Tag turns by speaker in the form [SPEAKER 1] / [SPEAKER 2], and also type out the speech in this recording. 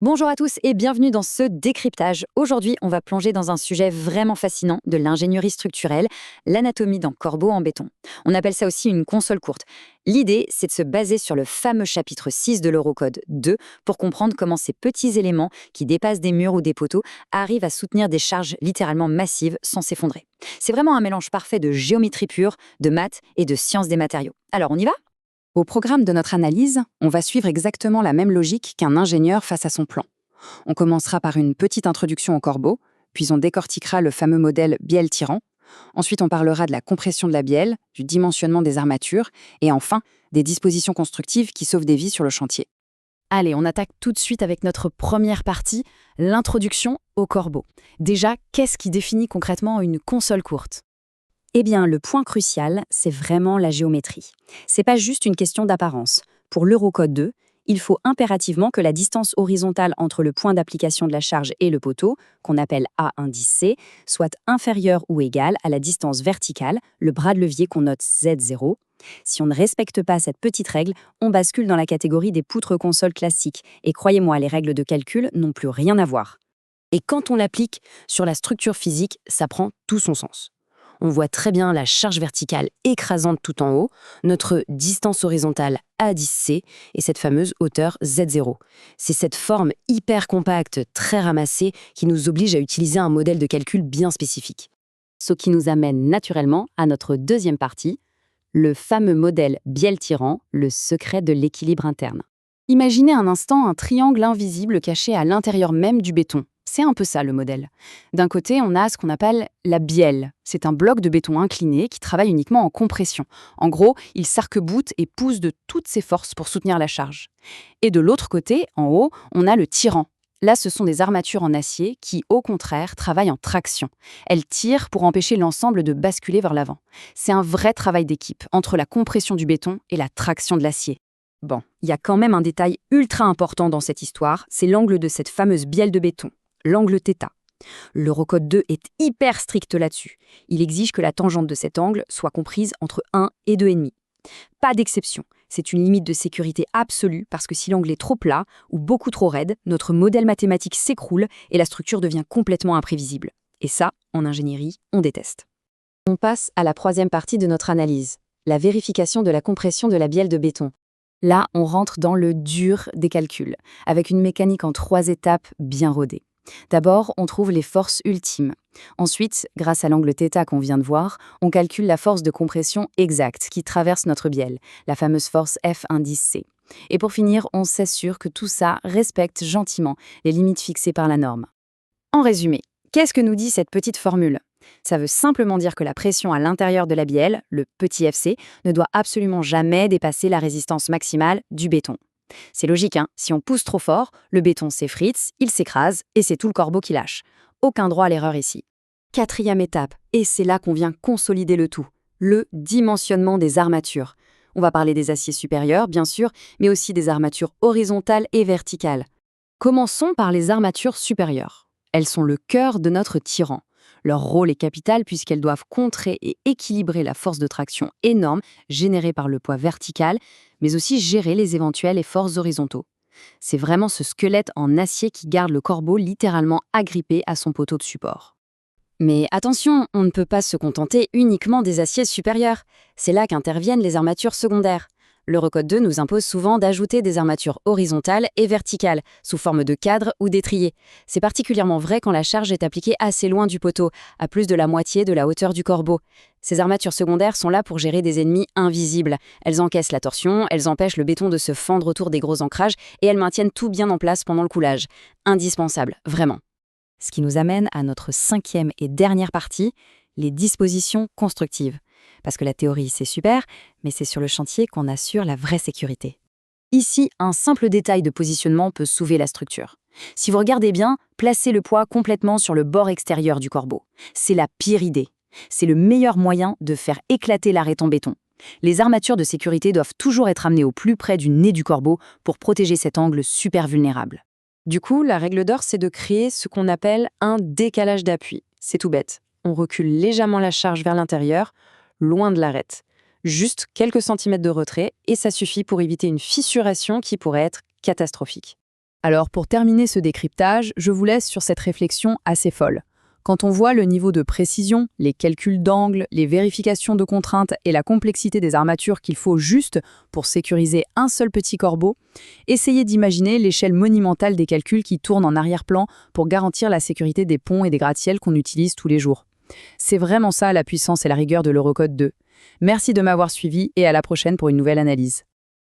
[SPEAKER 1] Bonjour à tous et bienvenue dans ce décryptage. Aujourd'hui, on va plonger dans un sujet vraiment fascinant de l'ingénierie structurelle, l'anatomie d'un corbeau en béton. On appelle ça aussi une console courte. L'idée, c'est de se baser sur le fameux chapitre 6 de l'Eurocode 2 pour comprendre comment ces petits éléments qui dépassent des murs ou des poteaux arrivent à soutenir des charges littéralement massives sans s'effondrer. C'est vraiment un mélange parfait de géométrie pure, de maths et de sciences des matériaux. Alors, on y va?
[SPEAKER 2] Au programme de notre analyse, on va suivre exactement la même logique qu'un ingénieur face à son plan. On commencera par une petite introduction au corbeau, puis on décortiquera le fameux modèle bielle-tirant. Ensuite, on parlera de la compression de la bielle, du dimensionnement des armatures, et enfin, des dispositions constructives qui sauvent des vies sur le chantier.
[SPEAKER 3] Allez, on attaque tout de suite avec notre première partie, l'introduction au corbeau. Déjà, qu'est-ce qui définit concrètement une console courte?
[SPEAKER 1] Eh bien, le point crucial, c'est vraiment la géométrie. C'est pas juste une question d'apparence. Pour l'Eurocode 2, il faut impérativement que la distance horizontale entre le point d'application de la charge et le poteau, qu'on appelle A indice C, soit inférieure ou égale à la distance verticale, le bras de levier qu'on note Z0. Si on ne respecte pas cette petite règle, on bascule dans la catégorie des poutres consoles classiques. Et croyez-moi, les règles de calcul n'ont plus rien à voir.
[SPEAKER 3] Et quand on l'applique sur la structure physique, ça prend tout son sens. On voit très bien la charge verticale écrasante tout en haut, notre distance horizontale A10C et cette fameuse hauteur Z0. C'est cette forme hyper compacte, très ramassée, qui nous oblige à utiliser un modèle de calcul bien spécifique.
[SPEAKER 1] Ce qui nous amène naturellement à notre deuxième partie, le fameux modèle bielle-tirant, le secret de l'équilibre interne.
[SPEAKER 2] Imaginez un instant un triangle invisible caché à l'intérieur même du béton. C'est un peu ça le modèle. D'un côté, on a ce qu'on appelle la bielle. C'est un bloc de béton incliné qui travaille uniquement en compression. En gros, il s'arc-boute et pousse de toutes ses forces pour soutenir la charge. Et de l'autre côté, en haut, on a le tirant. Là, ce sont des armatures en acier qui, au contraire, travaillent en traction. Elles tirent pour empêcher l'ensemble de basculer vers l'avant. C'est un vrai travail d'équipe entre la compression du béton et la traction de l'acier.
[SPEAKER 1] Bon, il y a quand même un détail ultra important dans cette histoire, c'est l'angle de cette fameuse bielle de béton, l'angle θ. L'Eurocode 2 est hyper strict là-dessus. Il exige que la tangente de cet angle soit comprise entre 1 et 2,5. Pas d'exception, c'est une limite de sécurité absolue parce que si l'angle est trop plat ou beaucoup trop raide, notre modèle mathématique s'écroule et la structure devient complètement imprévisible. Et ça, en ingénierie, on déteste. On passe à la troisième partie de notre analyse, la vérification de la compression de la bielle de béton. Là, on rentre dans le dur des calculs, avec une mécanique en 3 étapes bien rodée. D'abord, on trouve les forces ultimes. Ensuite, grâce à l'angle θ qu'on vient de voir, on calcule la force de compression exacte qui traverse notre bielle, la fameuse force F indice C. Et pour finir, on s'assure que tout ça respecte gentiment les limites fixées par la norme. En résumé, qu'est-ce que nous dit cette petite formule ? Ça veut simplement dire que la pression à l'intérieur de la bielle, le petit FC, ne doit absolument jamais dépasser la résistance maximale du béton. C'est logique, hein, si on pousse trop fort, le béton s'effrite, il s'écrase, et c'est tout le corbeau qui lâche. Aucun droit à l'erreur ici. Quatrième étape, et c'est là qu'on vient consolider le tout, le dimensionnement des armatures. On va parler des aciers supérieurs, bien sûr, mais aussi des armatures horizontales et verticales. Commençons par les armatures supérieures. Elles sont le cœur de notre tirant. Leur rôle est capital puisqu'elles doivent contrer et équilibrer la force de traction énorme générée par le poids vertical, mais aussi gérer les éventuels efforts horizontaux. C'est vraiment ce squelette en acier qui garde le corbeau littéralement agrippé à son poteau de support. Mais attention, on ne peut pas se contenter uniquement des aciers supérieurs. C'est là qu'interviennent les armatures secondaires. L'Eurocode 2 nous impose souvent d'ajouter des armatures horizontales et verticales, sous forme de cadre ou d'étrier. C'est particulièrement vrai quand la charge est appliquée assez loin du poteau, à plus de la moitié de la hauteur du corbeau. Ces armatures secondaires sont là pour gérer des ennemis invisibles. Elles encaissent la torsion, elles empêchent le béton de se fendre autour des gros ancrages et elles maintiennent tout bien en place pendant le coulage. Indispensable, vraiment. Ce qui nous amène à notre cinquième et dernière partie, les dispositions constructives. Parce que la théorie, c'est super, mais c'est sur le chantier qu'on assure la vraie sécurité. Ici, un simple détail de positionnement peut sauver la structure. Si vous regardez bien, placez le poids complètement sur le bord extérieur du corbeau. C'est la pire idée. C'est le meilleur moyen de faire éclater l'arête en béton. Les armatures de sécurité doivent toujours être amenées au plus près du nez du corbeau pour protéger cet angle super vulnérable. Du coup, la règle d'or, c'est de créer ce qu'on appelle un décalage d'appui. C'est tout bête. On recule légèrement la charge vers l'intérieur, loin de l'arête. Juste quelques centimètres de retrait et ça suffit pour éviter une fissuration qui pourrait être catastrophique.
[SPEAKER 2] Alors pour terminer ce décryptage, je vous laisse sur cette réflexion assez folle. Quand on voit le niveau de précision, les calculs d'angle, les vérifications de contraintes et la complexité des armatures qu'il faut juste pour sécuriser un seul petit corbeau, essayez d'imaginer l'échelle monumentale des calculs qui tournent en arrière-plan pour garantir la sécurité des ponts et des gratte-ciels qu'on utilise tous les jours. C'est vraiment ça la puissance et la rigueur de l'Eurocode 2. Merci de m'avoir suivi et à la prochaine pour une nouvelle analyse.